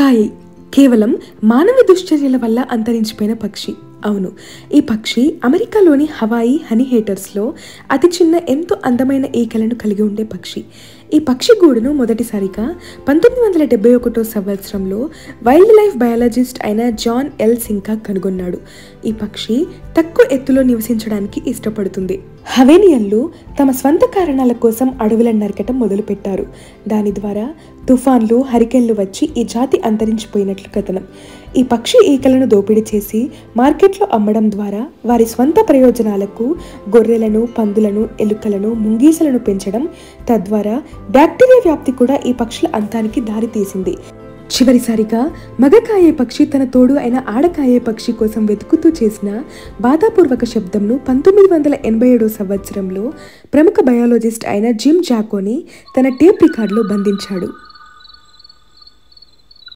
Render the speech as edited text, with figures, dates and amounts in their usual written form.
కాయి కేవలం మానవ దుశ్చర్యల వల్ల అంతరించిపోయిన పక్షి. అవును, ఈ పక్షి అమెరికాలోని హవాయి హనీహేటర్స్లో అతి చిన్న ఎంతో అందమైన ఈకలను కలిగి ఉండే పక్షి. ఈ పక్షి గూడును మొదటిసారిగా 1971 సంవత్సరంలో వైల్డ్ లైఫ్ బయాలజిస్ట్ అయిన జాన్ ఎల్ సింకా కనుగొన్నాడు. ఈ పక్షి తక్కువ ఎత్తులో నివసించడానికి ఇష్టపడుతుంది. హవేనియన్లు తమ స్వంత కారణాల కోసం అడవులను నరకటం మొదలుపెట్టారు. దాని ద్వారా తుఫాన్లు, హరికేన్లు వచ్చి ఈ జాతి అంతరించిపోయినట్లు కథనం. ఈ పక్షి ఈకలను దోపిడీ చేసి మార్కెట్లో అమ్మడం ద్వారా వారి స్వంత ప్రయోజనాలకు గొర్రెలను, పందులను, ఎలుకలను, ముంగీసలను పెంచడం, తద్వారా బ్యాక్టీరియా వ్యాప్తి కూడా ఈ పక్షుల అంతానికి దారితీసింది. చివరిసారిగా మగకాయే పక్షి తన తోడు అయిన ఆడకాయే పక్షి కోసం వెతుకుతూ చేసిన బాధాపూర్వక శబ్దంను 1987 సంవత్సరంలో ప్రముఖ బయాలజిస్ట్ అయిన జిమ్ జాకోని తన టేప్ రికార్డులో బంధించాడు.